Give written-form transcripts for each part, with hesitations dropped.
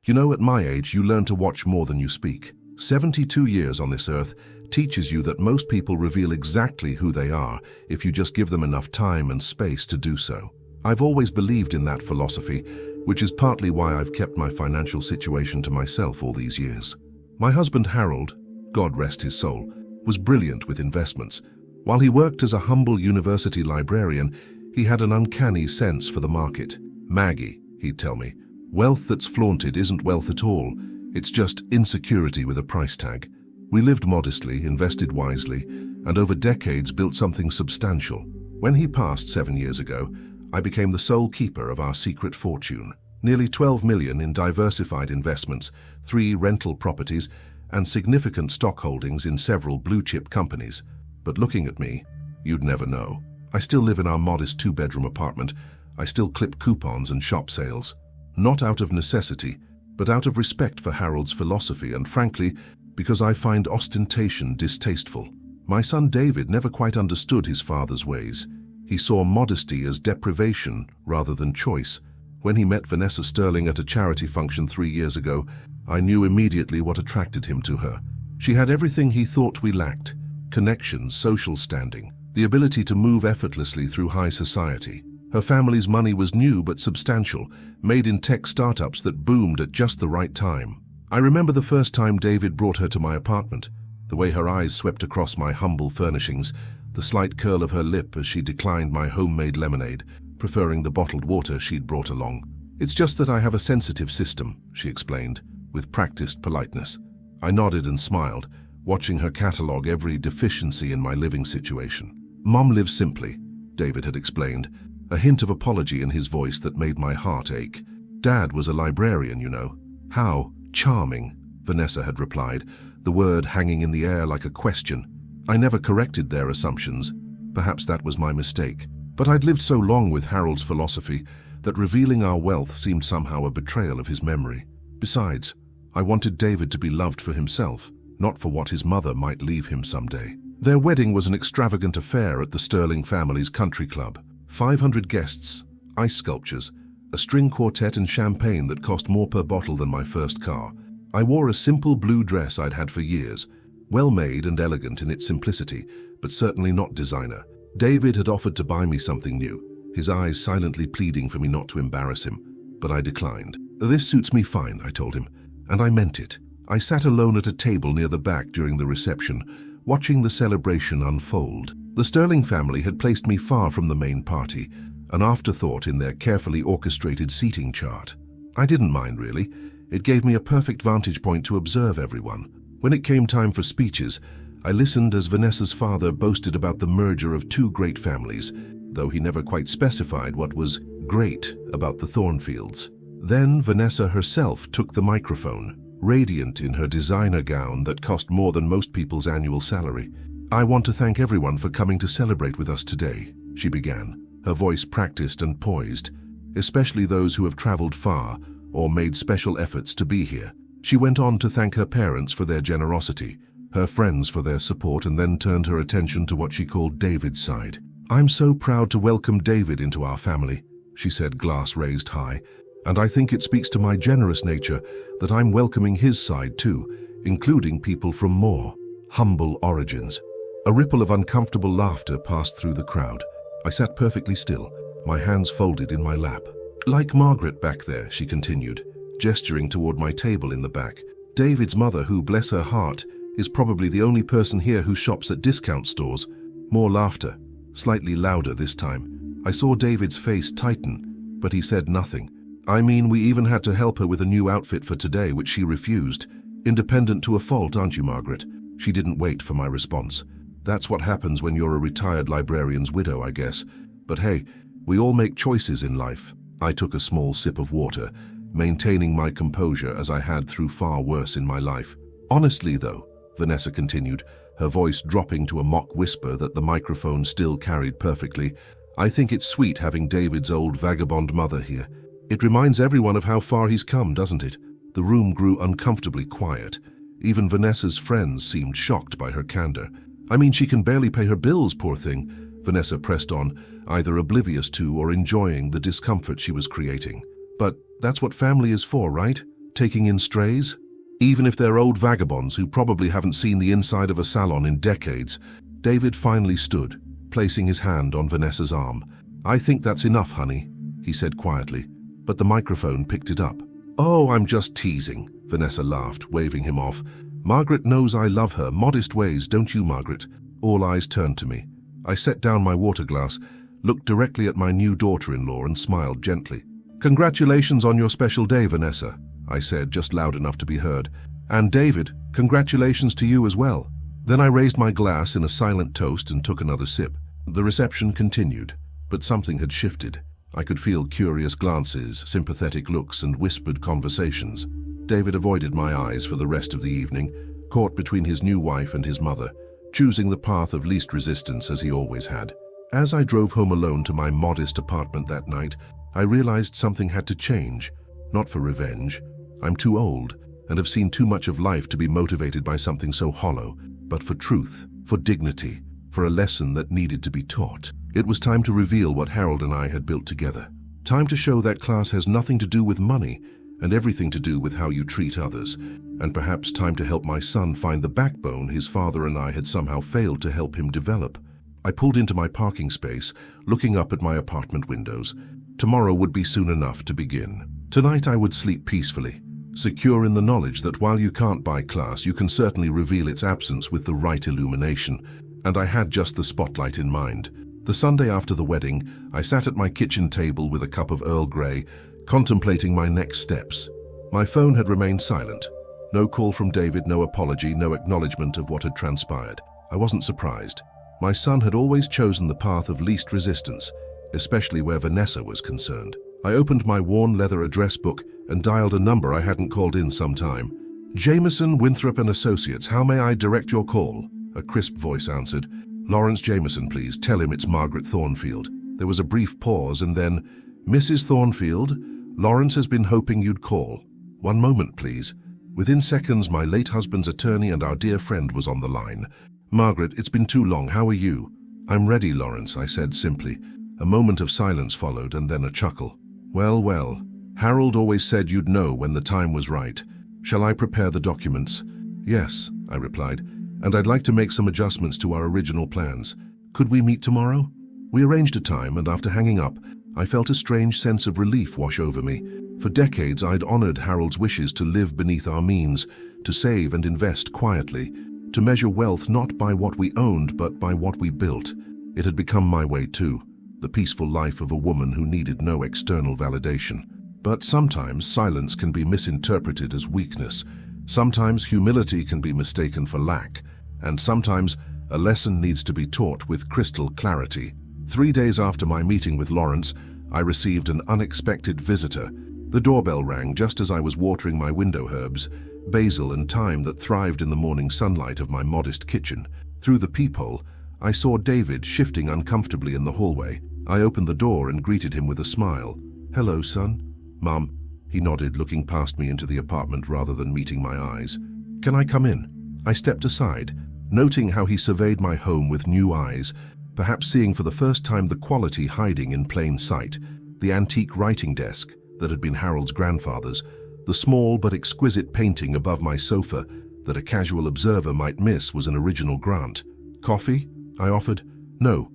You know, at my age, you learn to watch more than you speak. 72 years on this earth teaches you that most people reveal exactly who they are if you just give them enough time and space to do so. I've always believed in that philosophy, which is partly why I've kept my financial situation to myself all these years. My husband Harold, God rest his soul, was brilliant with investments. While he worked as a humble university librarian, he had an uncanny sense for the market. Maggie, he'd tell me, wealth that's flaunted isn't wealth at all. It's just insecurity with a price tag. We lived modestly, invested wisely, and over decades built something substantial. When he passed 7 years ago, I became the sole keeper of our secret fortune. Nearly 12 million in diversified investments, 3 rental properties, and significant stock holdings in several blue-chip companies. But looking at me, you'd never know. I still live in our modest 2-bedroom apartment. I still clip coupons and shop sales. Not out of necessity, but out of respect for Harold's philosophy and, frankly, because I find ostentation distasteful. My son David never quite understood his father's ways. He saw modesty as deprivation rather than choice. When he met Vanessa Sterling at a charity function 3 years ago, I knew immediately what attracted him to her. She had everything he thought we lacked: connections, social standing, the ability to move effortlessly through high society. Her family's money was new but substantial, made in tech startups that boomed at just the right time. I remember the first time David brought her to my apartment, the way her eyes swept across my humble furnishings, the slight curl of her lip as she declined my homemade lemonade, preferring the bottled water she'd brought along. "It's just that I have a sensitive system," she explained, with practiced politeness. I nodded and smiled, watching her catalogue every deficiency in my living situation. "Mom lives simply," David had explained, a hint of apology in his voice that made my heart ache. "Dad was a librarian, you know." "How charming," Vanessa had replied, the word hanging in the air like a question. I never corrected their assumptions. Perhaps that was my mistake. But I'd lived so long with Harold's philosophy that revealing our wealth seemed somehow a betrayal of his memory. Besides, I wanted David to be loved for himself, not for what his mother might leave him someday. Their wedding was an extravagant affair at the Sterling family's country club. 500 guests, ice sculptures, a string quartet and champagne that cost more per bottle than my first car. I wore a simple blue dress I'd had for years, well-made and elegant in its simplicity, but certainly not designer. David had offered to buy me something new, his eyes silently pleading for me not to embarrass him, but I declined. "This suits me fine," I told him, and I meant it. I sat alone at a table near the back during the reception, watching the celebration unfold. The Sterling family had placed me far from the main party, an afterthought in their carefully orchestrated seating chart. I didn't mind, really. It gave me a perfect vantage point to observe everyone. When it came time for speeches, I listened as Vanessa's father boasted about the merger of 2 great families, though he never quite specified what was great about the Thornfields. Then Vanessa herself took the microphone, radiant in her designer gown that cost more than most people's annual salary. "I want to thank everyone for coming to celebrate with us today," she began, her voice practiced and poised, "especially those who have traveled far or made special efforts to be here." She went on to thank her parents for their generosity, her friends for their support, and then turned her attention to what she called David's side. "I'm so proud to welcome David into our family," she said, glass raised high, "and I think it speaks to my generous nature that I'm welcoming his side too, including people from more humble origins." A ripple of uncomfortable laughter passed through the crowd. I sat perfectly still, my hands folded in my lap. "Like Margaret back there," she continued, gesturing toward my table in the back. "David's mother, who, bless her heart, is probably the only person here who shops at discount stores." More laughter, slightly louder this time. I saw David's face tighten, but he said nothing. "I mean, we even had to help her with a new outfit for today, which she refused. Independent to a fault, aren't you, Margaret?" She didn't wait for my response. "That's what happens when you're a retired librarian's widow, I guess. But hey, we all make choices in life." I took a small sip of water, maintaining my composure as I had through far worse in my life. "Honestly, though," Vanessa continued, her voice dropping to a mock whisper that the microphone still carried perfectly, "I think it's sweet having David's old vagabond mother here. It reminds everyone of how far he's come, doesn't it?" The room grew uncomfortably quiet. Even Vanessa's friends seemed shocked by her candor. "I mean, she can barely pay her bills, poor thing," Vanessa pressed on, either oblivious to or enjoying the discomfort she was creating. "But that's what family is for, right? Taking in strays? Even if they're old vagabonds who probably haven't seen the inside of a salon in decades. David finally stood, placing his hand on Vanessa's arm. "I think that's enough, honey," he said quietly, but the microphone picked it up. "Oh, I'm just teasing," Vanessa laughed, waving him off. "Margaret knows I love her modest ways, don't you, Margaret?" All eyes turned to me. I set down my water glass, looked directly at my new daughter-in-law and smiled gently. "Congratulations on your special day, Vanessa," I said, just loud enough to be heard. "And David, congratulations to you as well." Then I raised my glass in a silent toast and took another sip. The reception continued, but something had shifted. I could feel curious glances, sympathetic looks, and whispered conversations. David avoided my eyes for the rest of the evening, caught between his new wife and his mother, choosing the path of least resistance as he always had. As I drove home alone to my modest apartment that night, I realized something had to change. Not for revenge. I'm too old and have seen too much of life to be motivated by something so hollow, but for truth, for dignity, for a lesson that needed to be taught. It was time to reveal what Harold and I had built together. Time to show that class has nothing to do with money and everything to do with how you treat others. And perhaps time to help my son find the backbone his father and I had somehow failed to help him develop. I pulled into my parking space, looking up at my apartment windows. Tomorrow would be soon enough to begin. Tonight I would sleep peacefully, secure in the knowledge that while you can't buy class, you can certainly reveal its absence with the right illumination. And I had just the spotlight in mind. The Sunday after the wedding, I sat at my kitchen table with a cup of Earl Grey, contemplating my next steps. My phone had remained silent. No call from David, no apology, no acknowledgement of what had transpired. I wasn't surprised. My son had always chosen the path of least resistance, especially where Vanessa was concerned. I opened my worn leather address book and dialed a number I hadn't called in some time. "Jameson, Winthrop and Associates, how may I direct your call?" A crisp voice answered. "Lawrence Jameson, please. Tell him it's Margaret Thornfield." There was a brief pause and then, "Mrs. Thornfield, Lawrence has been hoping you'd call. One moment, please." Within seconds, my late husband's attorney and our dear friend was on the line. "Margaret, it's been too long. How are you?" "I'm ready, Lawrence," I said simply. A moment of silence followed and then a chuckle. "Well, well. Harold always said you'd know when the time was right. Shall I prepare the documents?" "Yes," I replied, "and I'd like to make some adjustments to our original plans. Could we meet tomorrow?" We arranged a time, and after hanging up, I felt a strange sense of relief wash over me. For decades, I'd honored Harold's wishes to live beneath our means, to save and invest quietly, to measure wealth not by what we owned, but by what we built. It had become my way too, the peaceful life of a woman who needed no external validation. But sometimes silence can be misinterpreted as weakness. Sometimes humility can be mistaken for lack. And sometimes a lesson needs to be taught with crystal clarity. 3 days after my meeting with Lawrence, I received an unexpected visitor. The doorbell rang just as I was watering my window herbs, basil and thyme that thrived in the morning sunlight of my modest kitchen. Through the peephole, I saw David shifting uncomfortably in the hallway. I opened the door and greeted him with a smile. "Hello, son." "Mom," he nodded, looking past me into the apartment rather than meeting my eyes. "Can I come in?" I stepped aside, noting how he surveyed my home with new eyes, perhaps seeing for the first time the quality hiding in plain sight. The antique writing desk that had been Harold's grandfather's, the small but exquisite painting above my sofa that a casual observer might miss was an original grant. "Coffee?" I offered. "No,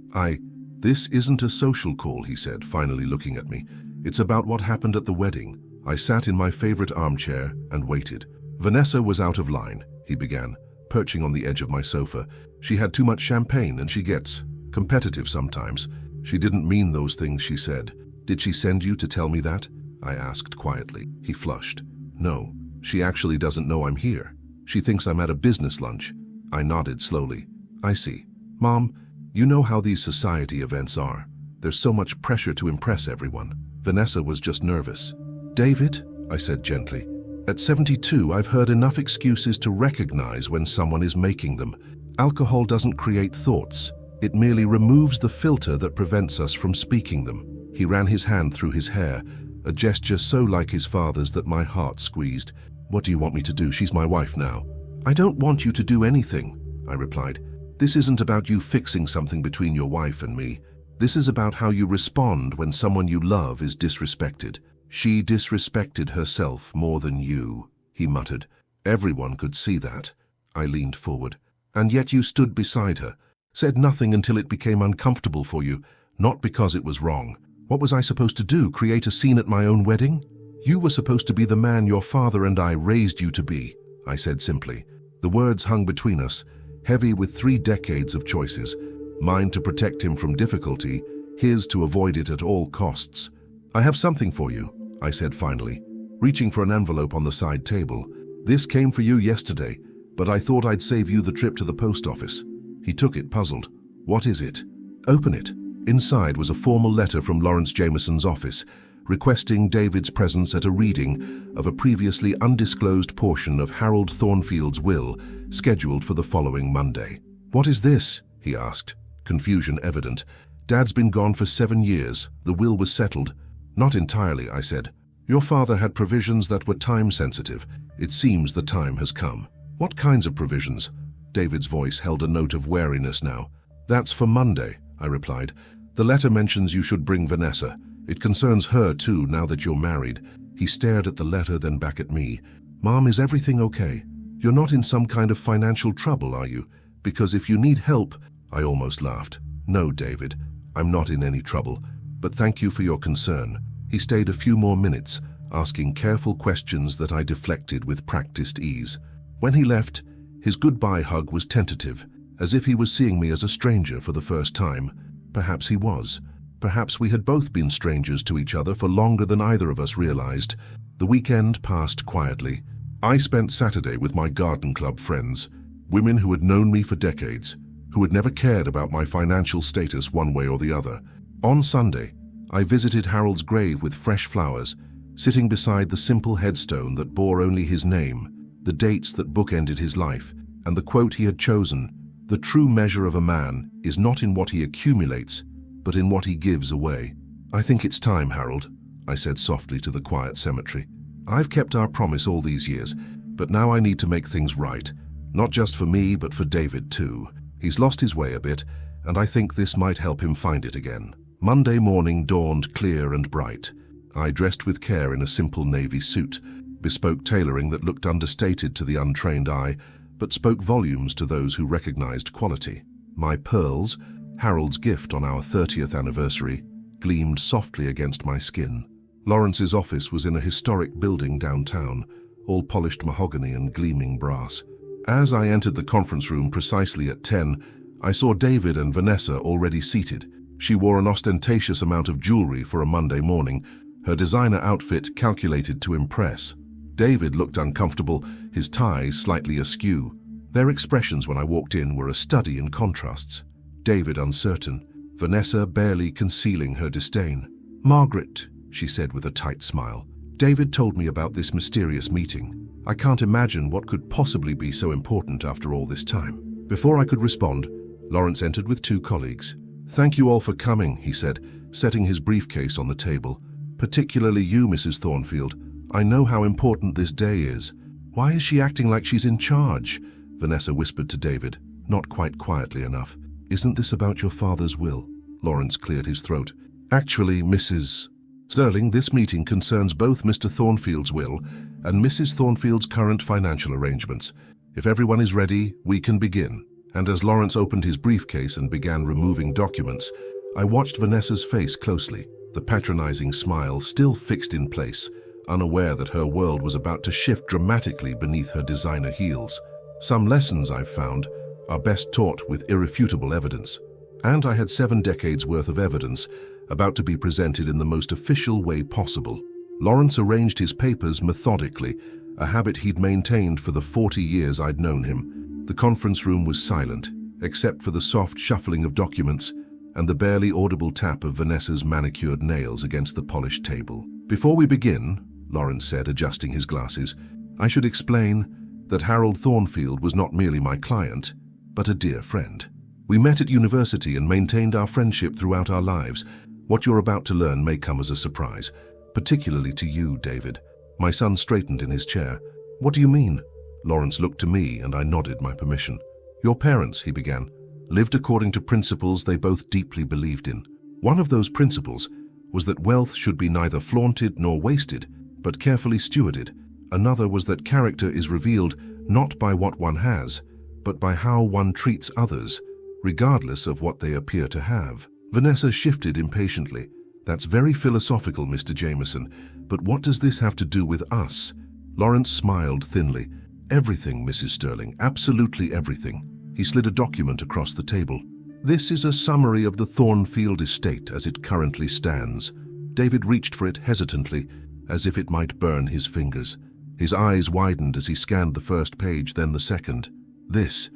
This isn't a social call," he said, finally looking at me. "It's about what happened at the wedding." I sat in my favorite armchair and waited. "Vanessa was out of line," he began, perching on the edge of my sofa. "She had too much champagne and she gets competitive sometimes." "She didn't mean those things she said." "Did she send you to tell me that?" I asked quietly. He flushed. "No, she actually doesn't know I'm here. She thinks I'm at a business lunch." I nodded slowly. "I see. Mom, you know how these society events are. There's so much pressure to impress everyone." Vanessa was just nervous. "David," I said gently, "at 72, I've heard enough excuses to recognize when someone is making them. Alcohol doesn't create thoughts. It merely removes the filter that prevents us from speaking them." He ran his hand through his hair, a gesture so like his father's that my heart squeezed. "What do you want me to do? She's my wife now." "I don't want you to do anything," I replied. "This isn't about you fixing something between your wife and me. This is about how you respond when someone you love is disrespected." She disrespected herself more than you, he muttered. Everyone could see that. I leaned forward. And yet you stood beside her, said nothing until it became uncomfortable for you, not because it was wrong. What was I supposed to do, create a scene at my own wedding? You were supposed to be the man your father and I raised you to be, I said simply. The words hung between us, heavy with 3 decades of choices, mine to protect him from difficulty, his to avoid it at all costs. I have something for you, I said finally, reaching for an envelope on the side table. This came for you yesterday, but I thought I'd save you the trip to the post office. He took it, puzzled. What is it? Open it. Inside was a formal letter from Lawrence Jameson's office, requesting David's presence at a reading of a previously undisclosed portion of Harold Thornfield's will, scheduled for the following Monday. What is this? He asked, confusion evident. Dad's been gone for 7 years. The will was settled. Not entirely, I said. Your father had provisions that were time-sensitive. It seems the time has come. What kinds of provisions? David's voice held a note of wariness now. That's for Monday, I replied. The letter mentions you should bring Vanessa. It concerns her too, now that you're married. He stared at the letter, then back at me. Mom, is everything okay? You're not in some kind of financial trouble, are you? Because if you need help... I almost laughed. No, David, I'm not in any trouble. But thank you for your concern. He stayed a few more minutes, asking careful questions that I deflected with practiced ease. When he left, his goodbye hug was tentative, as if he was seeing me as a stranger for the first time. Perhaps he was. Perhaps we had both been strangers to each other for longer than either of us realized. The weekend passed quietly. I spent Saturday with my garden club friends, women who had known me for decades, who had never cared about my financial status one way or the other. On Sunday, I visited Harold's grave with fresh flowers, sitting beside the simple headstone that bore only his name, the dates that bookended his life, and the quote he had chosen: "The true measure of a man is not in what he accumulates, but in what he gives away." I think it's time, Harold, I said softly to the quiet cemetery. I've kept our promise all these years, but now I need to make things right. Not just for me, but for David too. He's lost his way a bit, and I think this might help him find it again. Monday morning dawned clear and bright. I dressed with care in a simple navy suit, bespoke tailoring that looked understated to the untrained eye, but spoke volumes to those who recognized quality. My pearls, Harold's gift on our 30th anniversary, gleamed softly against my skin. Lawrence's office was in a historic building downtown, all polished mahogany and gleaming brass. As I entered the conference room precisely at 10, I saw David and Vanessa already seated. She wore an ostentatious amount of jewelry for a Monday morning, her designer outfit calculated to impress. David looked uncomfortable, his tie slightly askew. Their expressions when I walked in were a study in contrasts. David uncertain, Vanessa barely concealing her disdain. "Margaret," she said with a tight smile, "David told me about this mysterious meeting. I can't imagine what could possibly be so important after all this time." Before I could respond, Lawrence entered with 2 colleagues. "Thank you all for coming," he said, setting his briefcase on the table. "Particularly you, Mrs. Thornfield. I know how important this day is." "Why is she acting like she's in charge?" Vanessa whispered to David, not quite quietly enough. "Isn't this about your father's will?" Lawrence cleared his throat. "Actually, Mrs. Sterling, this meeting concerns both Mr. Thornfield's will and Mrs. Thornfield's current financial arrangements. If everyone is ready, we can begin." And as Lawrence opened his briefcase and began removing documents, I watched Vanessa's face closely, the patronizing smile still fixed in place, unaware that her world was about to shift dramatically beneath her designer heels. Some lessons, I've found, are best taught with irrefutable evidence. And I had 7 decades worth of evidence about to be presented in the most official way possible. Lawrence arranged his papers methodically, a habit he'd maintained for the 40 years I'd known him. The conference room was silent, except for the soft shuffling of documents and the barely audible tap of Vanessa's manicured nails against the polished table. "Before we begin," Lawrence said, adjusting his glasses, "I should explain that Harold Thornfield was not merely my client, but a dear friend. We met at university and maintained our friendship throughout our lives. What you're about to learn may come as a surprise, particularly to you, David." My son straightened in his chair. "What do you mean?" Lawrence looked to me and I nodded my permission. "Your parents," he began, "lived according to principles they both deeply believed in. One of those principles was that wealth should be neither flaunted nor wasted, but carefully stewarded. Another was that character is revealed not by what one has, but by how one treats others, regardless of what they appear to have. Vanessa shifted impatiently. That's very philosophical, Mr. Jameson, but what does this have to do with us? Lawrence smiled thinly. Everything, Mrs. Sterling, absolutely everything. He slid a document across the table. This is a summary of the Thornfield estate as it currently stands. David reached for it hesitantly, as if it might burn his fingers. His eyes widened as he scanned the first page, then the second. This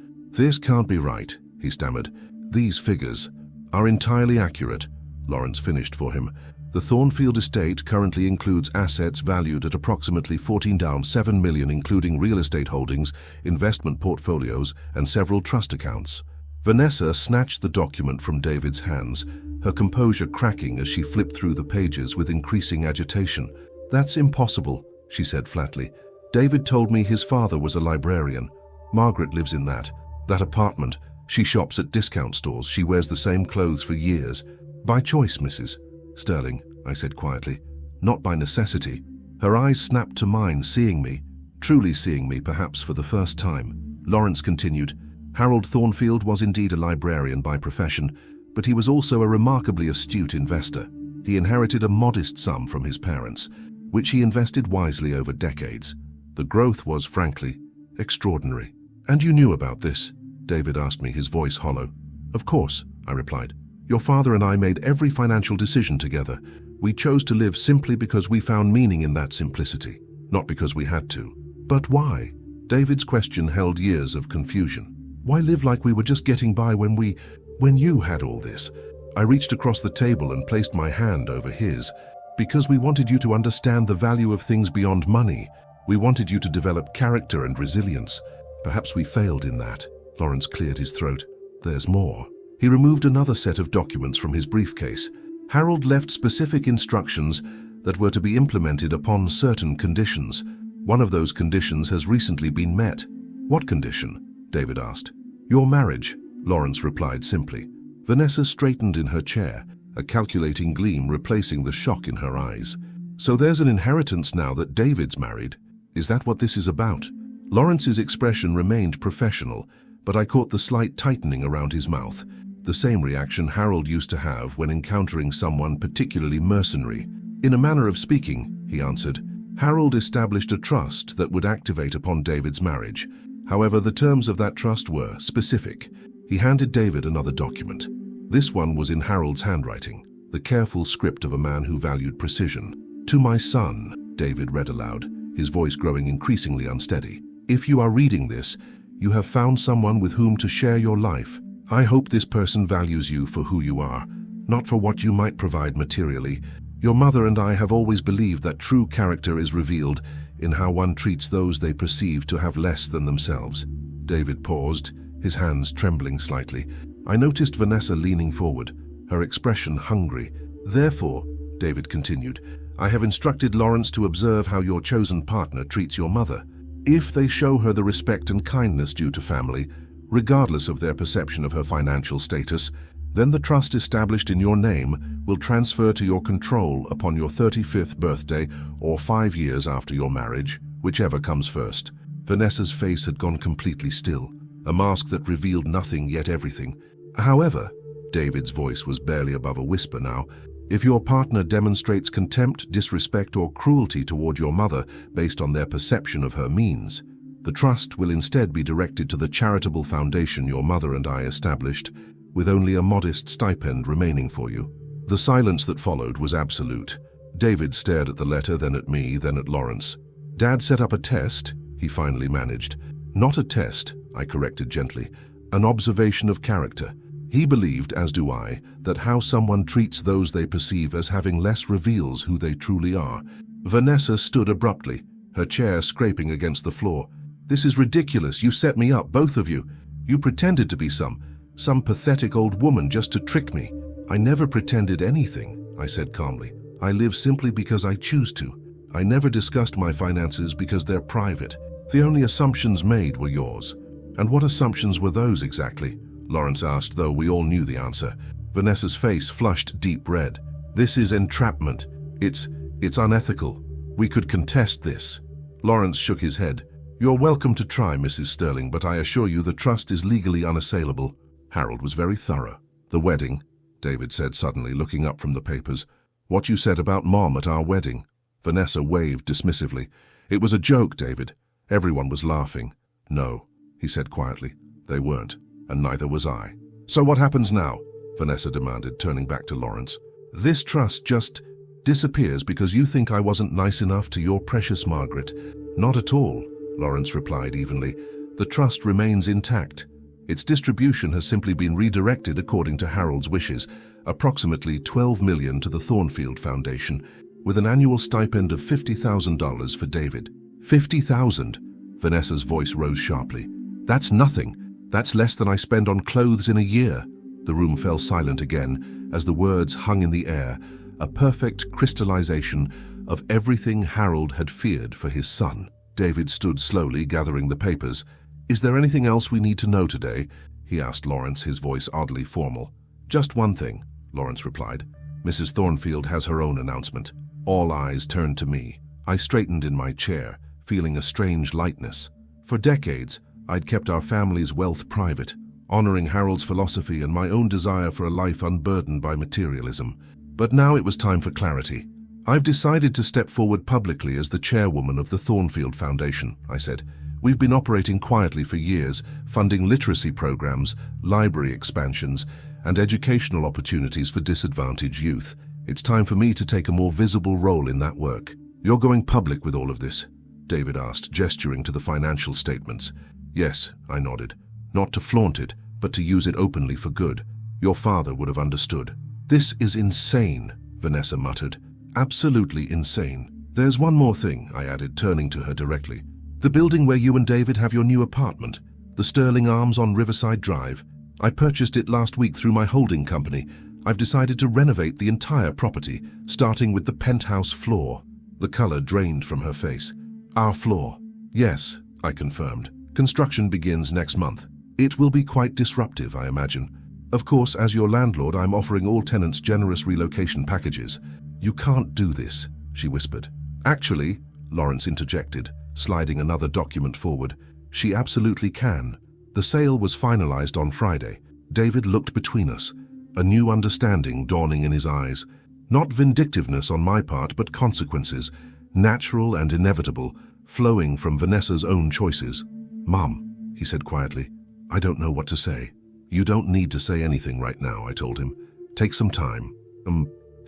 can't be right, he stammered. These figures are entirely accurate. Lawrence finished for him. The Thornfield estate currently includes assets valued at approximately $14.7 million, including real estate holdings, investment portfolios, and several trust accounts. Vanessa snatched the document from David's hands, her composure cracking as she flipped through the pages with increasing agitation. That's impossible, she said flatly. David told me his father was a librarian. Margaret lives in that apartment. She shops at discount stores. She wears the same clothes for years. By choice, Mrs. Sterling, I said quietly. Not by necessity. Her eyes snapped to mine, seeing me. Truly seeing me, perhaps for the first time. Lawrence continued. Harold Thornfield was indeed a librarian by profession, but he was also a remarkably astute investor. He inherited a modest sum from his parents, which he invested wisely over decades. The growth was, frankly, extraordinary. And you knew about this? David asked me, his voice hollow. Of course, I replied. Your father and I made every financial decision together. We chose to live simply because we found meaning in that simplicity, not because we had to. But why? David's question held years of confusion. Why live like we were just getting by when you had all this? I reached across the table and placed my hand over his. Because we wanted you to understand the value of things beyond money. We wanted you to develop character and resilience. Perhaps we failed in that. Lawrence cleared his throat. There's more. He removed another set of documents from his briefcase. Harold left specific instructions that were to be implemented upon certain conditions. One of those conditions has recently been met. What condition? David asked. Your marriage, Lawrence replied simply. Vanessa straightened in her chair, a calculating gleam replacing the shock in her eyes. So there's an inheritance now that David's married. Is that what this is about? Lawrence's expression remained professional, but I caught the slight tightening around his mouth. The same reaction Harold used to have when encountering someone particularly mercenary. In a manner of speaking, he answered, Harold established a trust that would activate upon David's marriage. However, the terms of that trust were specific. He handed David another document. This one was in Harold's handwriting, the careful script of a man who valued precision. To my son, David read aloud, his voice growing increasingly unsteady. If you are reading this, you have found someone with whom to share your life. I hope this person values you for who you are, not for what you might provide materially. Your mother and I have always believed that true character is revealed in how one treats those they perceive to have less than themselves. David paused, his hands trembling slightly. I noticed Vanessa leaning forward, her expression hungry. Therefore, David continued, I have instructed Lawrence to observe how your chosen partner treats your mother. If they show her the respect and kindness due to family, regardless of their perception of her financial status, then the trust established in your name will transfer to your control upon your 35th birthday or 5 years after your marriage, whichever comes first. Vanessa's face had gone completely still, a mask that revealed nothing yet everything. However, David's voice was barely above a whisper now, if your partner demonstrates contempt, disrespect, or cruelty toward your mother based on their perception of her means, the trust will instead be directed to the charitable foundation your mother and I established, with only a modest stipend remaining for you. The silence that followed was absolute. David stared at the letter, then at me, then at Lawrence. Dad set up a test, he finally managed. Not a test, I corrected gently, an observation of character. He believed, as do I, that how someone treats those they perceive as having less reveals who they truly are. Vanessa stood abruptly, her chair scraping against the floor. This is ridiculous. You set me up, both of you. You pretended to be some pathetic old woman just to trick me. I never pretended anything, I said calmly. I live simply because I choose to. I never discussed my finances because they're private. The only assumptions made were yours. And what assumptions were those exactly? Lawrence asked, though we all knew the answer. Vanessa's face flushed deep red. This is entrapment. It's unethical. We could contest this. Lawrence shook his head. You're welcome to try, Mrs. Sterling, but I assure you the trust is legally unassailable. Harold was very thorough. The wedding, David said suddenly, looking up from the papers. What you said about Mom at our wedding. Vanessa waved dismissively. It was a joke, David. Everyone was laughing. No, he said quietly. They weren't, and neither was I. So what happens now? Vanessa demanded, turning back to Lawrence. This trust just disappears because you think I wasn't nice enough to your precious Margaret. Not at all, Lawrence replied evenly. The trust remains intact. Its distribution has simply been redirected according to Harold's wishes, approximately $12 million to the Thornfield Foundation, with an annual stipend of $50,000 for David. $50,000? Vanessa's voice rose sharply. That's nothing. That's less than I spend on clothes in a year. The room fell silent again as the words hung in the air, a perfect crystallization of everything Harold had feared for his son. David stood slowly, gathering the papers. Is there anything else we need to know today? He asked Lawrence, his voice oddly formal. Just one thing, Lawrence replied. Mrs. Thornfield has her own announcement. All eyes turned to me. I straightened in my chair, feeling a strange lightness. For decades, I'd kept our family's wealth private, honoring Harold's philosophy and my own desire for a life unburdened by materialism. But now it was time for clarity. I've decided to step forward publicly as the chairwoman of the Thornfield Foundation, I said. We've been operating quietly for years, funding literacy programs, library expansions, and educational opportunities for disadvantaged youth. It's time for me to take a more visible role in that work. You're going public with all of this? David asked, gesturing to the financial statements. Yes, I nodded. Not to flaunt it, but to use it openly for good. Your father would have understood. This is insane, Vanessa muttered. Absolutely insane. There's one more thing, I added, turning to her directly. The building where you and David have your new apartment, the Sterling Arms on Riverside Drive. I purchased it last week through my holding company. I've decided to renovate the entire property, starting with the penthouse floor. The color drained from her face. Our floor. Yes, I confirmed. Construction begins next month. It will be quite disruptive, I imagine. Of course, as your landlord, I'm offering all tenants generous relocation packages. You can't do this, she whispered. Actually, Lawrence interjected, sliding another document forward. She absolutely can. The sale was finalized on Friday. David looked between us, a new understanding dawning in his eyes. Not vindictiveness on my part, but consequences, natural and inevitable, flowing from Vanessa's own choices. Mom, he said quietly, I don't know what to say. You don't need to say anything right now, I told him. Take some time.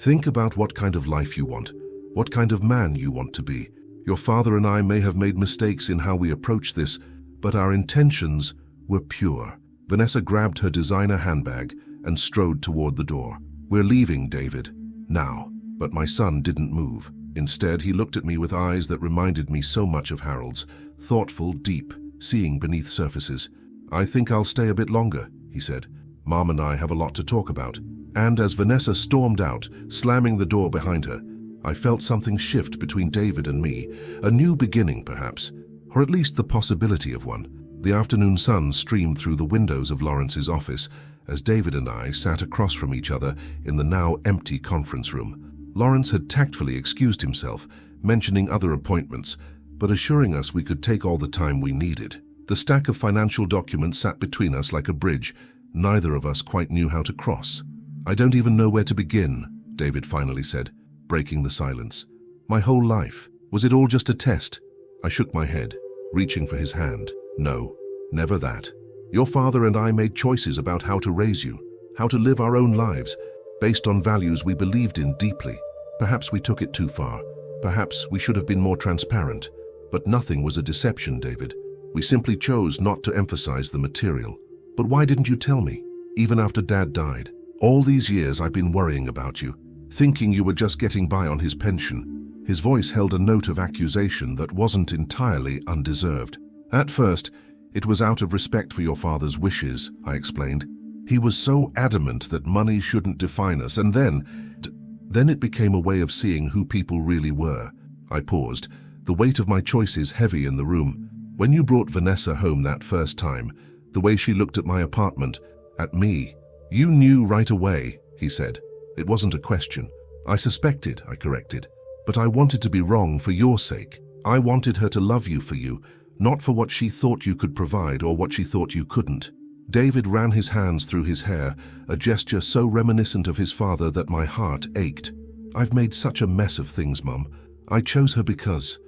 Think about what kind of life you want, what kind of man you want to be. Your father and I may have made mistakes in how we approach this, but our intentions were pure. Vanessa grabbed her designer handbag and strode toward the door. We're leaving, David. Now. But my son didn't move. Instead, he looked at me with eyes that reminded me so much of Harold's, thoughtful, deep, seeing beneath surfaces. I think I'll stay a bit longer, he said. Mom and I have a lot to talk about. And as Vanessa stormed out, slamming the door behind her, I felt something shift between David and me, a new beginning perhaps, or at least the possibility of one. The afternoon sun streamed through the windows of Lawrence's office as David and I sat across from each other in the now empty conference room. Lawrence had tactfully excused himself, mentioning other appointments, but assuring us we could take all the time we needed. The stack of financial documents sat between us like a bridge. Neither of us quite knew how to cross. I don't even know where to begin, David finally said, breaking the silence. My whole life. Was it all just a test? I shook my head, reaching for his hand. No, never that. Your father and I made choices about how to raise you, how to live our own lives, based on values we believed in deeply. Perhaps we took it too far. Perhaps we should have been more transparent. But nothing was a deception, David. We simply chose not to emphasize the material. But why didn't you tell me, even after Dad died? All these years I've been worrying about you, thinking you were just getting by on his pension. His voice held a note of accusation that wasn't entirely undeserved. At first, it was out of respect for your father's wishes, I explained. He was so adamant that money shouldn't define us, and then it became a way of seeing who people really were. I paused, the weight of my choices heavy in the room. When you brought Vanessa home that first time, the way she looked at my apartment, at me, you knew right away, he said. It wasn't a question. I suspected, I corrected. But I wanted to be wrong for your sake. I wanted her to love you for you, not for what she thought you could provide or what she thought you couldn't. David ran his hands through his hair, a gesture so reminiscent of his father that my heart ached. I've made such a mess of things, Mum. I chose her because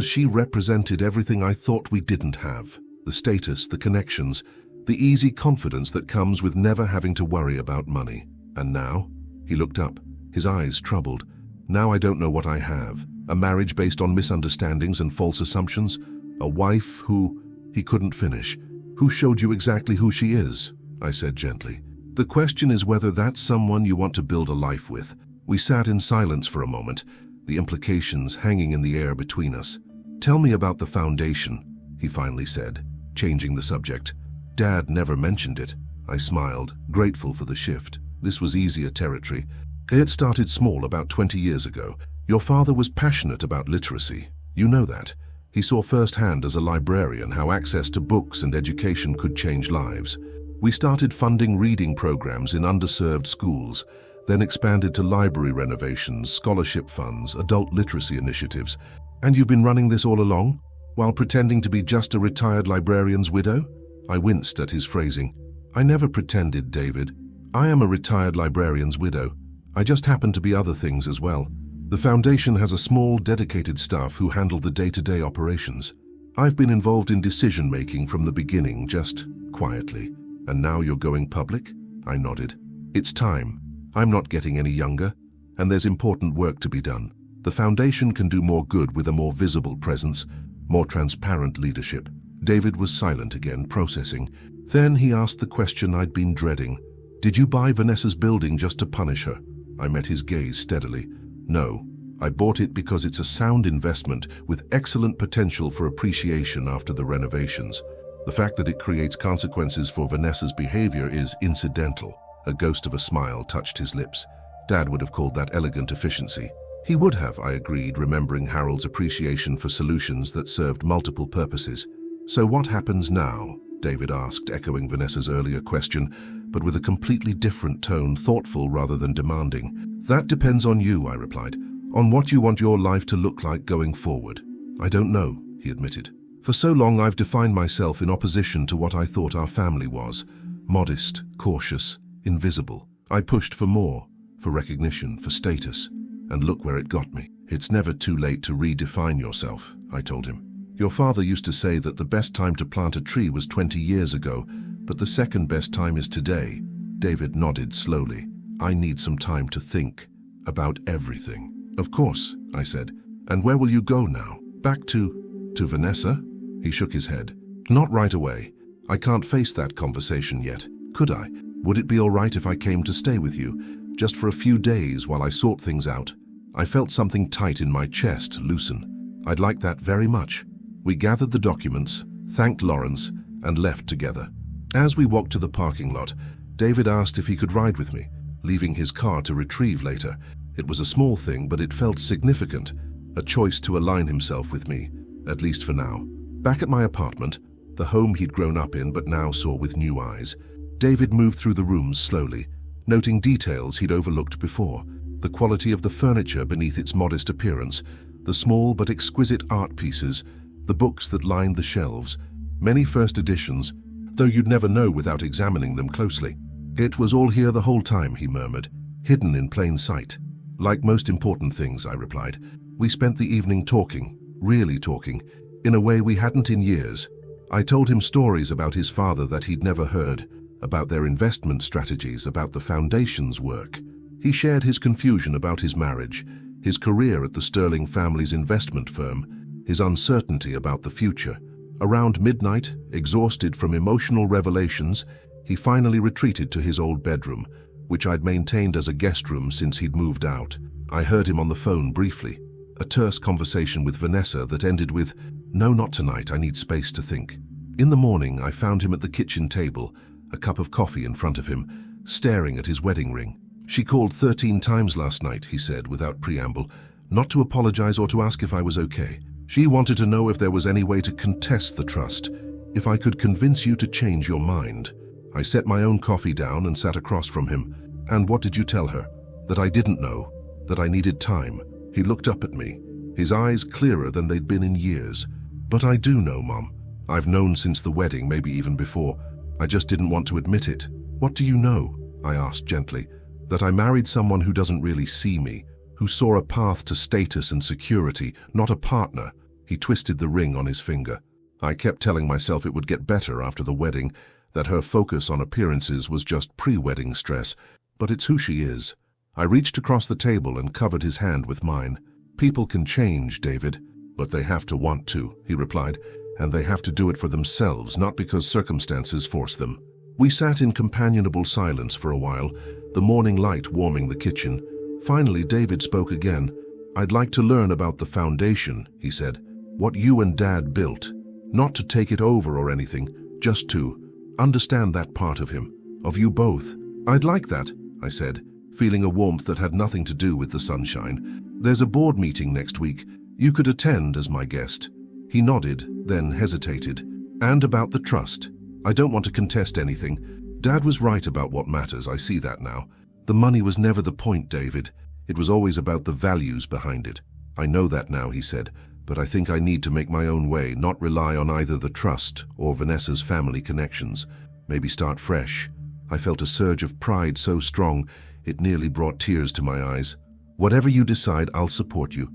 she represented everything I thought we didn't have. The status, the connections, the easy confidence that comes with never having to worry about money. And now? He looked up, his eyes troubled. Now I don't know what I have. A marriage based on misunderstandings and false assumptions? A wife who... He couldn't finish. Who showed you exactly who she is? I said gently. The question is whether that's someone you want to build a life with. We sat in silence for a moment, the implications hanging in the air between us. Tell me about the foundation, he finally said, changing the subject. Dad never mentioned it. I smiled, grateful for the shift. This was easier territory. It started small about 20 years ago. Your father was passionate about literacy. You know that. He saw firsthand as a librarian how access to books and education could change lives. We started funding reading programs in underserved schools, then expanded to library renovations, scholarship funds, adult literacy initiatives. And you've been running this all along, while pretending to be just a retired librarian's widow? I winced at his phrasing. I never pretended, David. I am a retired librarian's widow. I just happen to be other things as well. The foundation has a small, dedicated staff who handle the day-to-day operations. I've been involved in decision-making from the beginning, just quietly. And now you're going public? I nodded. It's time. I'm not getting any younger, and there's important work to be done. The foundation can do more good with a more visible presence, more transparent leadership. David was silent again, processing. Then he asked the question I'd been dreading. Did you buy Vanessa's building just to punish her? I met his gaze steadily. No, I bought it because it's a sound investment with excellent potential for appreciation after the renovations. The fact that it creates consequences for Vanessa's behavior is incidental. A ghost of a smile touched his lips. Dad would have called that elegant efficiency. He would have, I agreed, remembering Harold's appreciation for solutions that served multiple purposes. So what happens now? David asked, echoing Vanessa's earlier question, but with a completely different tone, thoughtful rather than demanding. That depends on you, I replied, on what you want your life to look like going forward. I don't know, he admitted. For so long I've defined myself in opposition to what I thought our family was. Modest, cautious, invisible. I pushed for more, for recognition, for status. And look where it got me. It's never too late to redefine yourself, I told him. Your father used to say that the best time to plant a tree was 20 years ago, but the second best time is today. David nodded slowly. I need some time to think about everything. Of course, I said. And where will you go now? Back to Vanessa? He shook his head. Not right away. I can't face that conversation yet. Could I? Would it be all right if I came to stay with you, just for a few days while I sort things out? I felt something tight in my chest loosen. I'd like that very much. We gathered the documents, thanked Lawrence, and left together. As we walked to the parking lot, David asked if he could ride with me, leaving his car to retrieve later. It was a small thing, but it felt significant, a choice to align himself with me, at least for now. Back at my apartment, the home he'd grown up in but now saw with new eyes, David moved through the rooms slowly, noting details he'd overlooked before. The quality of the furniture beneath its modest appearance, the small but exquisite art pieces, the books that lined the shelves, many first editions, though you'd never know without examining them closely. It was all here the whole time, he murmured, hidden in plain sight. Like most important things, I replied. We spent the evening talking, really talking, in a way we hadn't in years. I told him stories about his father that he'd never heard, about their investment strategies, about the foundation's work. He shared his confusion about his marriage, his career at the Sterling family's investment firm, his uncertainty about the future. Around midnight, exhausted from emotional revelations, he finally retreated to his old bedroom, which I'd maintained as a guest room since he'd moved out. I heard him on the phone briefly, a terse conversation with Vanessa that ended with, "No, not tonight, I need space to think." In the morning, I found him at the kitchen table, a cup of coffee in front of him, staring at his wedding ring. "She called 13 times last night," he said without preamble, "not to apologize or to ask if I was okay. She wanted to know if there was any way to contest the trust, if I could convince you to change your mind." I set my own coffee down and sat across from him. "And what did you tell her?" "That I didn't know, that I needed time. He looked up at me, his eyes clearer than they'd been in years. But I do know, Mom. I've known since the wedding, maybe even before. I just didn't want to admit it. What do you know? I asked gently. That I married someone who doesn't really see me, who saw a path to status and security, not a partner. He twisted the ring on his finger. I kept telling myself it would get better after the wedding, that her focus on appearances was just pre-wedding stress, but it's who she is. I reached across the table and covered his hand with mine. People can change, David, but they have to want to, he replied, and they have to do it for themselves, not because circumstances force them. We sat in companionable silence for a while, the morning light warming the kitchen. Finally, David spoke again. I'd like to learn about the foundation, he said, what you and Dad built. Not to take it over or anything, just to understand that part of him, of you both. I'd like that, I said, feeling a warmth that had nothing to do with the sunshine. There's a board meeting next week. You could attend as my guest. He nodded, then hesitated. And about the trust. I don't want to contest anything. Dad was right about what matters, I see that now. The money was never the point, David. It was always about the values behind it. I know that now, he said, but I think I need to make my own way, not rely on either the trust or Vanessa's family connections. Maybe start fresh. I felt a surge of pride so strong, it nearly brought tears to my eyes. Whatever you decide, I'll support you.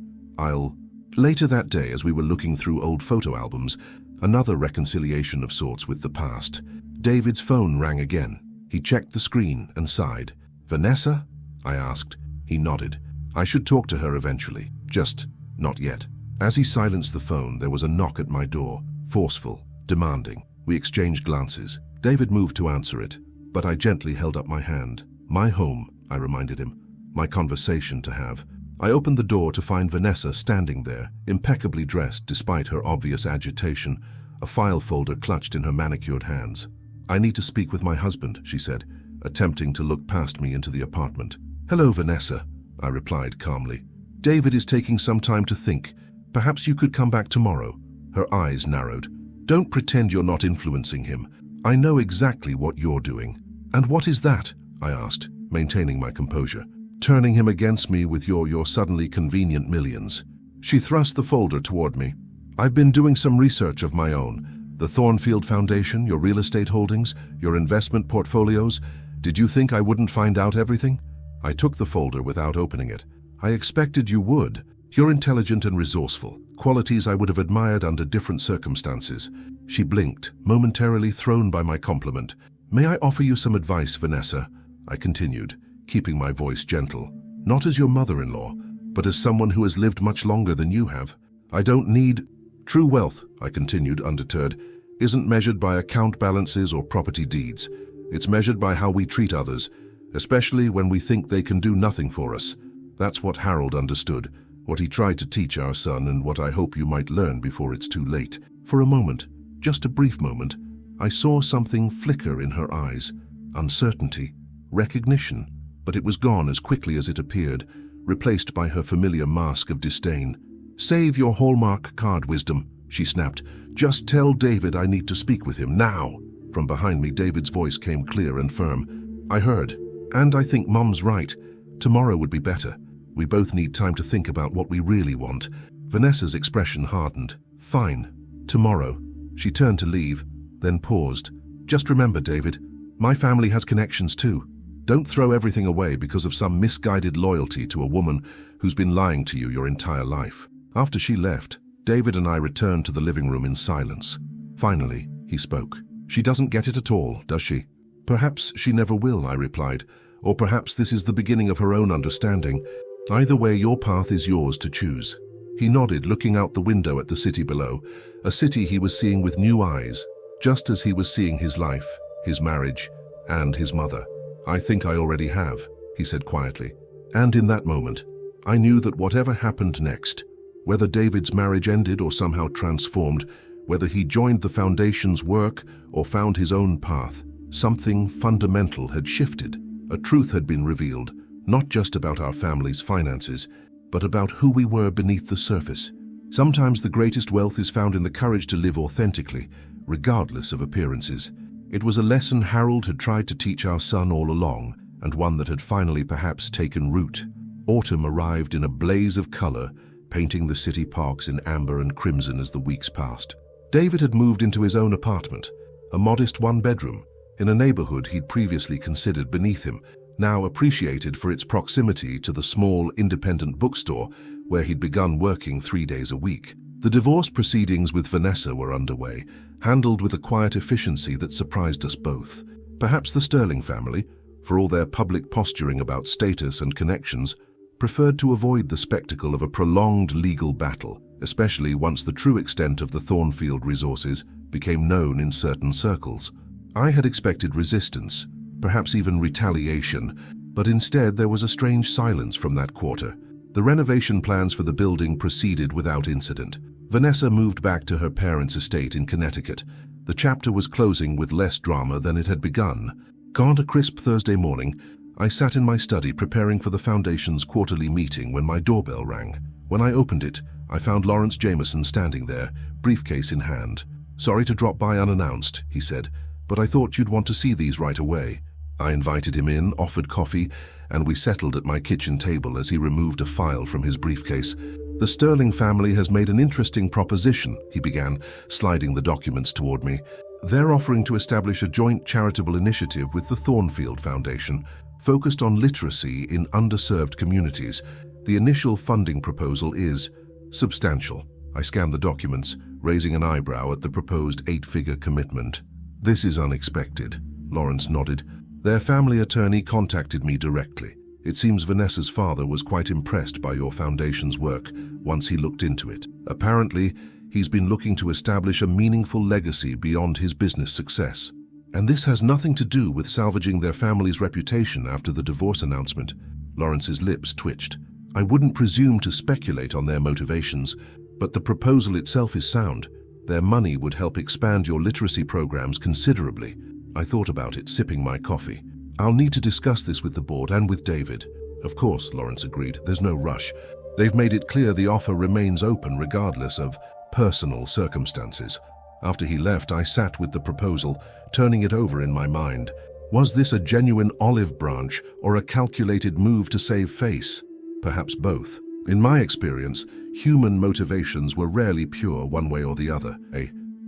Later that day, as we were looking through old photo albums, another reconciliation of sorts with the past, David's phone rang again. He checked the screen and sighed. Vanessa? I asked. He nodded. I should talk to her eventually, just not yet. As he silenced the phone, there was a knock at my door, forceful, demanding. We exchanged glances. David moved to answer it, but I gently held up my hand. My home, I reminded him. My conversation to have. I opened the door to find Vanessa standing there, impeccably dressed despite her obvious agitation, a file folder clutched in her manicured hands. I need to speak with my husband, she said, attempting to look past me into the apartment. Hello, Vanessa, I replied calmly. David is taking some time to think. Perhaps you could come back tomorrow. Her eyes narrowed. Don't pretend you're not influencing him. I know exactly what you're doing. And what is that? I asked, maintaining my composure. Turning him against me with your suddenly convenient millions. She thrust the folder toward me. I've been doing some research of my own. The Thornfield Foundation, your real estate holdings, your investment portfolios. Did you think I wouldn't find out everything? I took the folder without opening it. I expected you would. You're intelligent and resourceful, qualities I would have admired under different circumstances. She blinked, momentarily thrown by my compliment. May I offer you some advice, Vanessa? I continued, keeping my voice gentle. Not as your mother-in-law, but as someone who has lived much longer than you have. I don't need... True wealth, I continued, undeterred, isn't measured by account balances or property deeds. It's measured by how we treat others, especially when we think they can do nothing for us. That's what Harold understood, what he tried to teach our son, and what I hope you might learn before it's too late. For a moment, just a brief moment, I saw something flicker in her eyes. Uncertainty, recognition, but it was gone as quickly as it appeared, replaced by her familiar mask of disdain. Save your Hallmark card, wisdom, she snapped. Just tell David I need to speak with him, now. From behind me, David's voice came clear and firm. I heard, and I think Mom's right. Tomorrow would be better. We both need time to think about what we really want. Vanessa's expression hardened. Fine. Tomorrow. She turned to leave, then paused. Just remember, David, my family has connections too. Don't throw everything away because of some misguided loyalty to a woman who's been lying to you your entire life. After she left, David and I returned to the living room in silence. Finally, he spoke. She doesn't get it at all, does she? Perhaps she never will, I replied. Or perhaps this is the beginning of her own understanding. Either way, your path is yours to choose. He nodded, looking out the window at the city below, a city he was seeing with new eyes, just as he was seeing his life, his marriage, and his mother. I think I already have, he said quietly. And in that moment, I knew that whatever happened next, whether David's marriage ended or somehow transformed, whether he joined the Foundation's work or found his own path, something fundamental had shifted. A truth had been revealed, not just about our family's finances, but about who we were beneath the surface. Sometimes the greatest wealth is found in the courage to live authentically, regardless of appearances. It was a lesson Harold had tried to teach our son all along, and one that had finally perhaps taken root. Autumn arrived in a blaze of color, painting the city parks in amber and crimson as the weeks passed. David had moved into his own apartment, a modest one-bedroom, in a neighborhood he'd previously considered beneath him, now appreciated for its proximity to the small, independent bookstore where he'd begun working 3 days a week. The divorce proceedings with Vanessa were underway, handled with a quiet efficiency that surprised us both. Perhaps the Sterling family, for all their public posturing about status and connections, preferred to avoid the spectacle of a prolonged legal battle, especially once the true extent of the Thornfield resources became known in certain circles. I had expected resistance, perhaps even retaliation, but instead there was a strange silence from that quarter. The renovation plans for the building proceeded without incident. Vanessa moved back to her parents' estate in Connecticut. The chapter was closing with less drama than it had begun. Gone a crisp Thursday morning, I sat in my study preparing for the Foundation's quarterly meeting when my doorbell rang. When I opened it, I found Lawrence Jameson standing there, briefcase in hand. "Sorry to drop by unannounced," he said, "but I thought you'd want to see these right away." I invited him in, offered coffee, and we settled at my kitchen table as he removed a file from his briefcase. "The Sterling family has made an interesting proposition," he began, sliding the documents toward me. "They're offering to establish a joint charitable initiative with the Thornfield Foundation, focused on literacy in underserved communities. The initial funding proposal is substantial." I scanned the documents, raising an eyebrow at the proposed 8-figure commitment. "This is unexpected," Lawrence nodded. "Their family attorney contacted me directly. It seems Vanessa's father was quite impressed by your foundation's work once he looked into it. Apparently, he's been looking to establish a meaningful legacy beyond his business success. And this has nothing to do with salvaging their family's reputation after the divorce announcement." Lawrence's lips twitched. "I wouldn't presume to speculate on their motivations, but the proposal itself is sound. Their money would help expand your literacy programs considerably." I thought about it, sipping my coffee. "I'll need to discuss this with the board and with David." "Of course," Lawrence agreed. "There's no rush. They've made it clear the offer remains open regardless of personal circumstances." After he left, I sat with the proposal, turning it over in my mind. Was this a genuine olive branch or a calculated move to save face? Perhaps both. In my experience, human motivations were rarely pure one way or the other.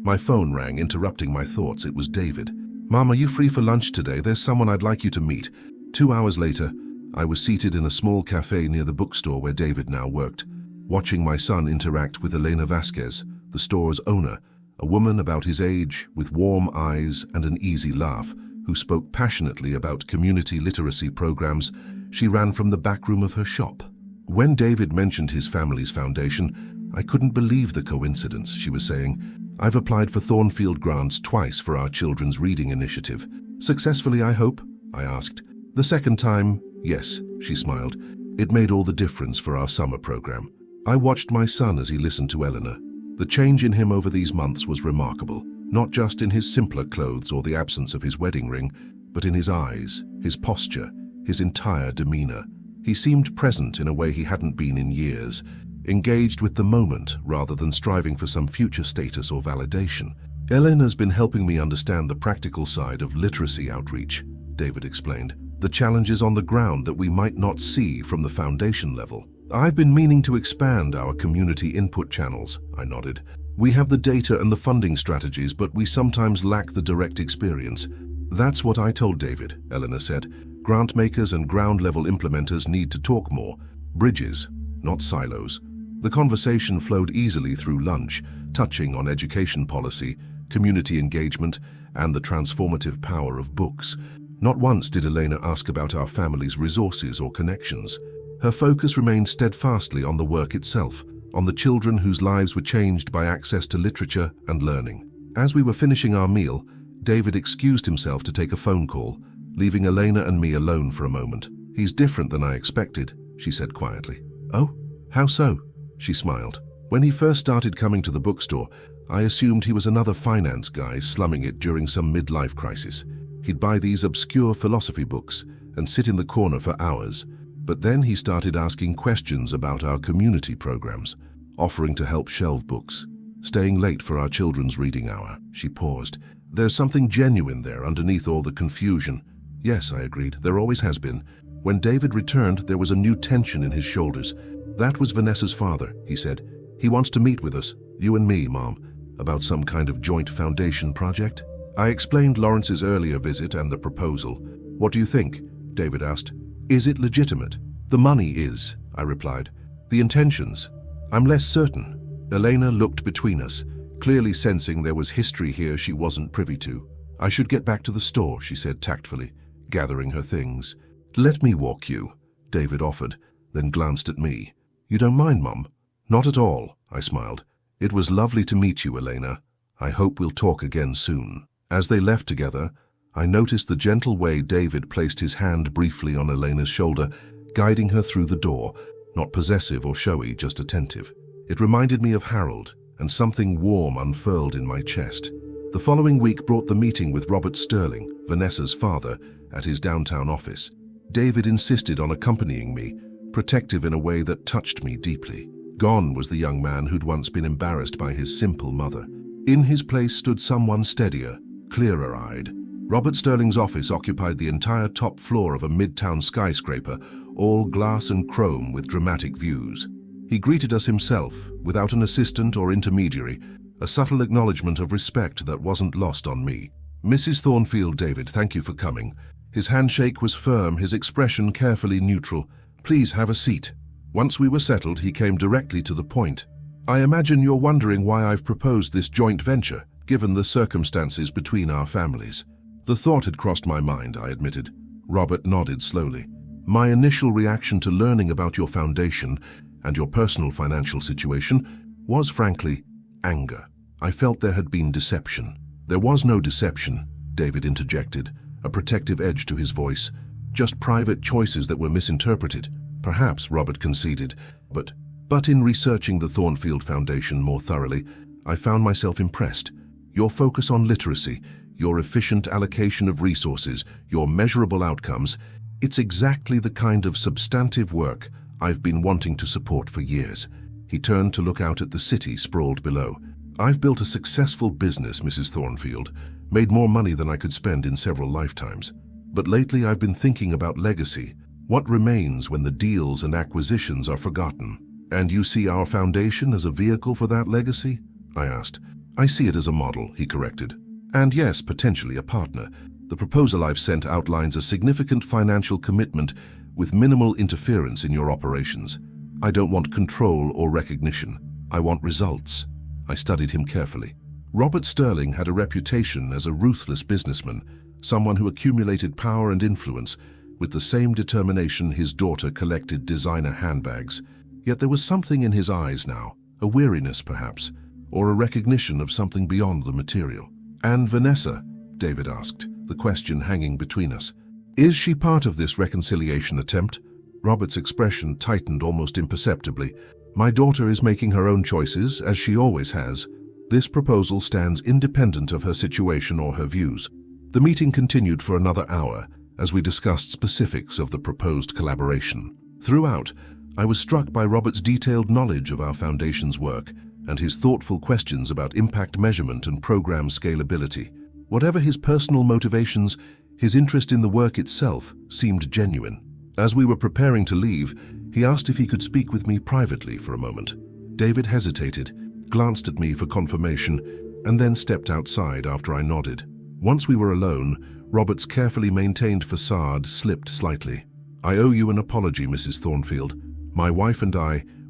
My phone rang, interrupting my thoughts. It was David. "Mom, are you free for lunch today? There's someone I'd like you to meet." 2 hours later, I was seated in a small cafe near the bookstore where David now worked, watching my son interact with Elena Vasquez, the store's owner, a woman about his age, with warm eyes and an easy laugh, who spoke passionately about community literacy programs. She ran from the back room of her shop. When David mentioned his family's foundation, I couldn't believe the coincidence, she was saying. "I've applied for Thornfield grants twice for our children's reading initiative. Successfully, I hope?" I asked. "The second time, yes," she smiled. "It made all the difference for our summer program." I watched my son as he listened to Eleanor. The change in him over these months was remarkable, not just in his simpler clothes or the absence of his wedding ring, but in his eyes, his posture, his entire demeanor. He seemed present in a way he hadn't been in years, engaged with the moment rather than striving for some future status or validation. "Eleanor's been helping me understand the practical side of literacy outreach," David explained. "The challenges on the ground that we might not see from the foundation level. I've been meaning to expand our community input channels," I nodded. "We have the data and the funding strategies, but we sometimes lack the direct experience." "That's what I told David," Eleanor said. "Grant makers and ground-level implementers need to talk more. Bridges, not silos." The conversation flowed easily through lunch, touching on education policy, community engagement, and the transformative power of books. Not once did Elena ask about our family's resources or connections. Her focus remained steadfastly on the work itself, on the children whose lives were changed by access to literature and learning. As we were finishing our meal, David excused himself to take a phone call, leaving Elena and me alone for a moment. "He's different than I expected," she said quietly. "Oh, how so?" She smiled. "When he first started coming to the bookstore, I assumed he was another finance guy slumming it during some midlife crisis. He'd buy these obscure philosophy books and sit in the corner for hours. But then he started asking questions about our community programs, offering to help shelve books, staying late for our children's reading hour." She paused. "There's something genuine there underneath all the confusion." "Yes," I agreed. "There always has been. When David returned, there was a new tension in his shoulders. "That was Vanessa's father," he said. "He wants to meet with us, you and me, Mom, about some kind of joint foundation project." I explained Lawrence's earlier visit and the proposal. "What do you think?" David asked. "Is it legitimate?" "The money is," I replied. "The intentions, I'm less certain." Elena looked between us, clearly sensing there was history here she wasn't privy to. "I should get back to the store," she said tactfully, gathering her things. "Let me walk you," David offered, then glanced at me. "You don't mind, Mom?" "Not at all," I smiled. "It was lovely to meet you, Elena. I hope we'll talk again soon." As they left together, I noticed the gentle way David placed his hand briefly on Elena's shoulder, guiding her through the door, not possessive or showy, just attentive. It reminded me of Harold, and something warm unfurled in my chest. The following week brought the meeting with Robert Sterling, Vanessa's father, at his downtown office. David insisted on accompanying me, protective in a way that touched me deeply. Gone was the young man who'd once been embarrassed by his simple mother. In his place stood someone steadier, clearer-eyed. Robert Sterling's office occupied the entire top floor of a midtown skyscraper, all glass and chrome with dramatic views. He greeted us himself, without an assistant or intermediary, a subtle acknowledgement of respect that wasn't lost on me. "Mrs. Thornfield, David, thank you for coming." His handshake was firm, his expression carefully neutral. "Please have a seat." Once we were settled, he came directly to the point. "I imagine you're wondering why I've proposed this joint venture, given the circumstances between our families." The thought had crossed my mind, I admitted. Robert nodded slowly. "My initial reaction to learning about your foundation and your personal financial situation was, frankly, anger. I felt there had been deception." "There was no deception," David interjected, a protective edge to his voice. "Just private choices that were misinterpreted." "Perhaps," Robert conceded, but in researching the Thornfield Foundation more thoroughly, I found myself impressed. Your focus on literacy, your efficient allocation of resources, your measurable outcomes, it's exactly the kind of substantive work I've been wanting to support for years." He turned to look out at the city sprawled below. "I've built a successful business, Mrs. Thornfield, made more money than I could spend in several lifetimes. But lately I've been thinking about legacy. What remains when the deals and acquisitions are forgotten? And you see our foundation as a vehicle for that legacy?" I asked. "I see it as a model," he corrected. "And yes, potentially a partner. The proposal I've sent outlines a significant financial commitment with minimal interference in your operations. I don't want control or recognition. I want results." I studied him carefully. Robert Sterling had a reputation as a ruthless businessman, someone who accumulated power and influence with the same determination his daughter collected designer handbags. Yet there was something in his eyes now, a weariness perhaps, or a recognition of something beyond the material. "And Vanessa?" David asked, the question hanging between us. "Is she part of this reconciliation attempt?" Robert's expression tightened almost imperceptibly. "My daughter is making her own choices, as she always has. This proposal stands independent of her situation or her views." The meeting continued for another hour, as we discussed specifics of the proposed collaboration. Throughout, I was struck by Robert's detailed knowledge of our foundation's work and his thoughtful questions about impact measurement and program scalability. Whatever his personal motivations, his interest in the work itself seemed genuine. As we were preparing to leave, he asked if he could speak with me privately for a moment. David hesitated, glanced at me for confirmation, and then stepped outside after I nodded. Once we were alone, Robert's carefully maintained facade slipped slightly. "I owe you an apology, Mrs. Thornfield. My wife and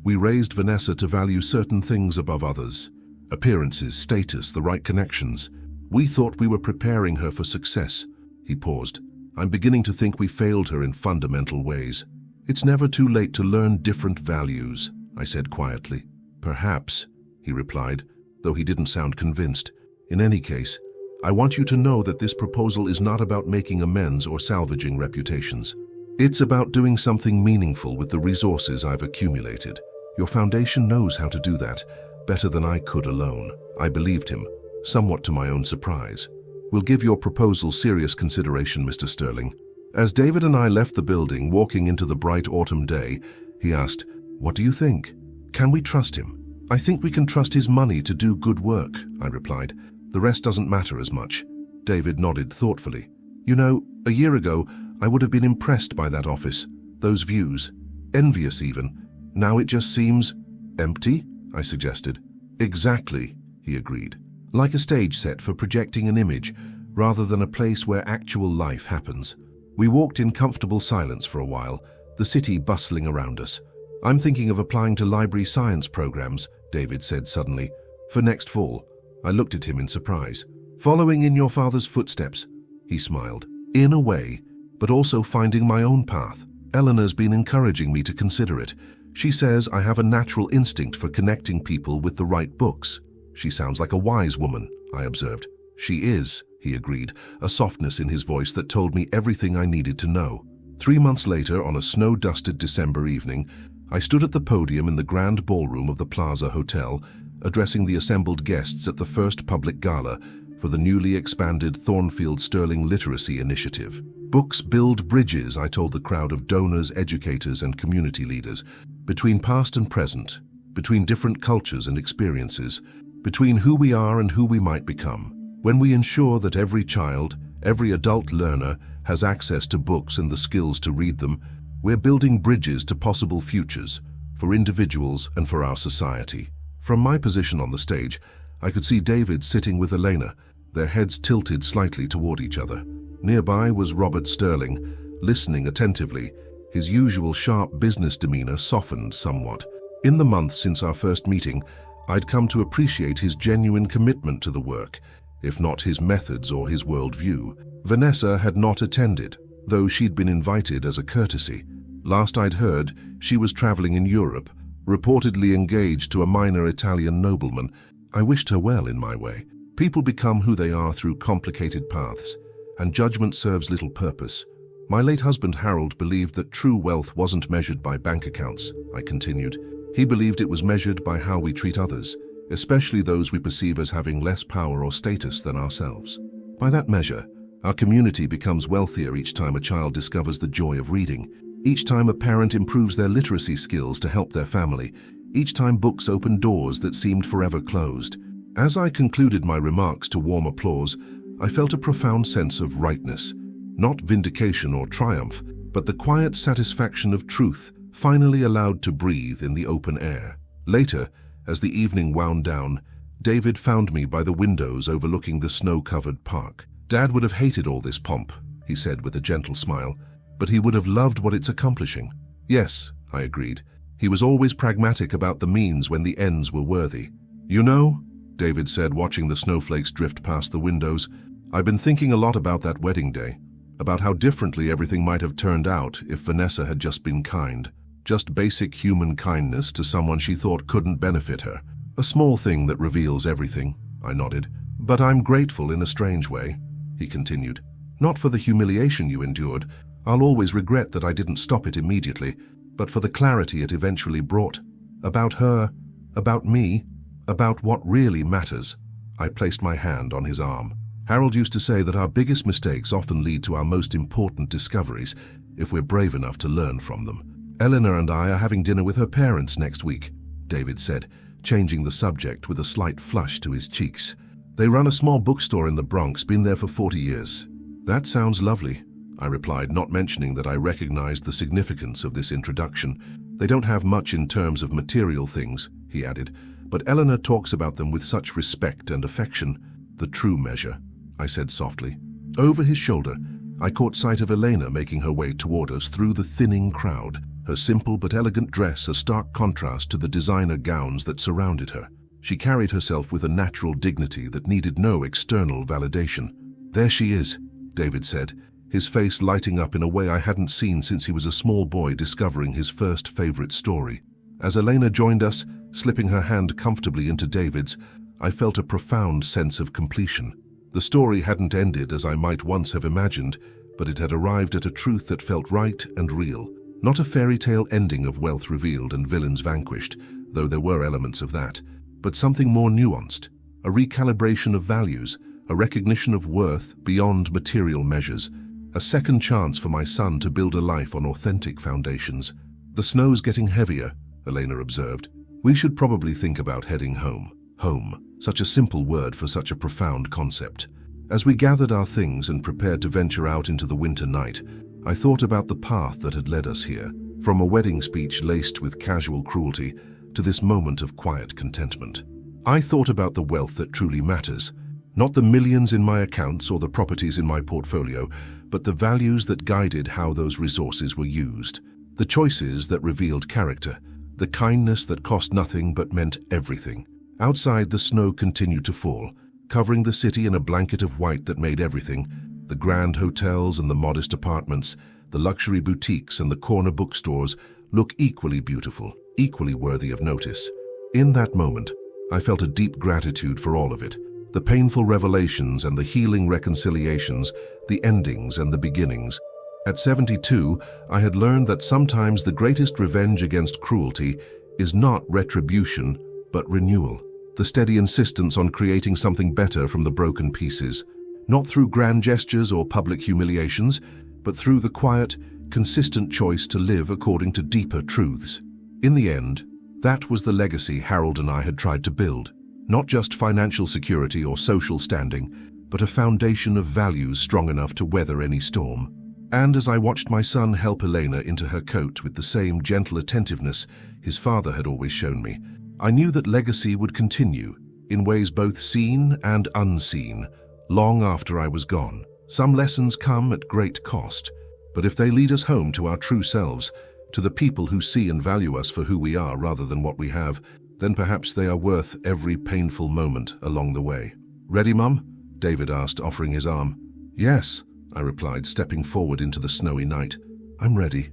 we raised Vanessa to value certain things above others. Appearances, status, the right connections. We thought we were preparing her for success." He paused. "I'm beginning to think we failed her in fundamental ways." "It's never too late to learn different values," I said quietly. "Perhaps," he replied, though he didn't sound convinced. "In any case, I want you to know that this proposal is not about making amends or salvaging reputations. It's about doing something meaningful with the resources I've accumulated. Your foundation knows how to do that, better than I could alone." I believed him, somewhat to my own surprise. "We'll give your proposal serious consideration, Mr. Sterling." As David and I left the building, walking into the bright autumn day, he asked, "What do you think? Can we trust him?" "I think we can trust his money to do good work," I replied. "The rest doesn't matter as much." David nodded thoughtfully. "You know, a year ago, I would have been impressed by that office, those views, envious even. Now it just seems empty, I suggested. Exactly, he agreed. Like a stage set for projecting an image, rather than a place where actual life happens. We walked in comfortable silence for a while, the city bustling around us. I'm thinking of applying to library science programs, David said suddenly, for next fall. I looked at him in surprise. Following in your father's footsteps, he smiled. In a way, but also finding my own path. Eleanor's been encouraging me to consider it. She says I have a natural instinct for connecting people with the right books. She sounds like a wise woman, I observed. She is, he agreed, a softness in his voice that told me everything I needed to know. 3 months later, on a snow-dusted December evening, I stood at the podium in the grand ballroom of the Plaza Hotel, addressing the assembled guests at the first public gala for the newly expanded Thornfield Sterling Literacy Initiative. Books build bridges, I told the crowd of donors, educators, and community leaders, between past and present, between different cultures and experiences, between who we are and who we might become. When we ensure that every child, every adult learner has access to books and the skills to read them, we're building bridges to possible futures, for individuals and for our society. From my position on the stage, I could see David sitting with Elena, their heads tilted slightly toward each other. Nearby was Robert Sterling, listening attentively, his usual sharp business demeanor softened somewhat. In the months since our first meeting, I'd come to appreciate his genuine commitment to the work, if not his methods or his worldview. Vanessa had not attended, though she'd been invited as a courtesy. Last I'd heard, she was traveling in Europe, reportedly engaged to a minor Italian nobleman. I wished her well in my way. People become who they are through complicated paths, and judgment serves little purpose. My late husband Harold believed that true wealth wasn't measured by bank accounts, I continued. He believed it was measured by how we treat others, especially those we perceive as having less power or status than ourselves. By that measure, our community becomes wealthier each time a child discovers the joy of reading, each time a parent improves their literacy skills to help their family, each time books open doors that seemed forever closed. As I concluded my remarks to warm applause, I felt a profound sense of rightness, not vindication or triumph, but the quiet satisfaction of truth, finally allowed to breathe in the open air. Later, as the evening wound down, David found me by the windows overlooking the snow-covered park. Dad would have hated all this pomp, he said with a gentle smile, but he would have loved what it's accomplishing. Yes, I agreed. He was always pragmatic about the means when the ends were worthy. You know, David said, watching the snowflakes drift past the windows, I've been thinking a lot about that wedding day, about how differently everything might have turned out if Vanessa had just been kind. Just basic human kindness to someone she thought couldn't benefit her. A small thing that reveals everything, I nodded. But I'm grateful in a strange way, he continued. Not for the humiliation you endured. I'll always regret that I didn't stop it immediately, but for the clarity it eventually brought. About her, about me, about what really matters. I placed my hand on his arm. Harold used to say that our biggest mistakes often lead to our most important discoveries, if we're brave enough to learn from them. Eleanor and I are having dinner with her parents next week, David said, changing the subject with a slight flush to his cheeks. They run a small bookstore in the Bronx, been there for 40 years. That sounds lovely, I replied, not mentioning that I recognized the significance of this introduction. They don't have much in terms of material things, he added, but Eleanor talks about them with such respect and affection. The true measure, I said softly. Over his shoulder, I caught sight of Elena making her way toward us through the thinning crowd, her simple but elegant dress a stark contrast to the designer gowns that surrounded her. She carried herself with a natural dignity that needed no external validation. There she is, David said, his face lighting up in a way I hadn't seen since he was a small boy discovering his first favorite story. As Elena joined us, slipping her hand comfortably into David's, I felt a profound sense of completion. The story hadn't ended as I might once have imagined, but it had arrived at a truth that felt right and real. Not a fairy tale ending of wealth revealed and villains vanquished, though there were elements of that, but something more nuanced, a recalibration of values, a recognition of worth beyond material measures, a second chance for my son to build a life on authentic foundations. The snow's getting heavier, Elena observed. We should probably think about heading home. Home, such a simple word for such a profound concept. As we gathered our things and prepared to venture out into the winter night, I thought about the path that had led us here, from a wedding speech laced with casual cruelty to this moment of quiet contentment. I thought about the wealth that truly matters, not the millions in my accounts or the properties in my portfolio, but the values that guided how those resources were used, the choices that revealed character, the kindness that cost nothing but meant everything. Outside, the snow continued to fall, covering the city in a blanket of white that made everything, the grand hotels and the modest apartments, the luxury boutiques and the corner bookstores, look equally beautiful, equally worthy of notice. In that moment, I felt a deep gratitude for all of it, the painful revelations and the healing reconciliations, the endings and the beginnings. At 72, I had learned that sometimes the greatest revenge against cruelty is not retribution, but renewal. The steady insistence on creating something better from the broken pieces, not through grand gestures or public humiliations, but through the quiet, consistent choice to live according to deeper truths. In the end, that was the legacy Harold and I had tried to build, not just financial security or social standing, but a foundation of values strong enough to weather any storm. And as I watched my son help Elena into her coat with the same gentle attentiveness his father had always shown me, I knew that legacy would continue, in ways both seen and unseen, long after I was gone. Some lessons come at great cost, but if they lead us home to our true selves, to the people who see and value us for who we are rather than what we have, then perhaps they are worth every painful moment along the way. "Ready, Mum?" David asked, offering his arm. "Yes," I replied, stepping forward into the snowy night. "I'm ready."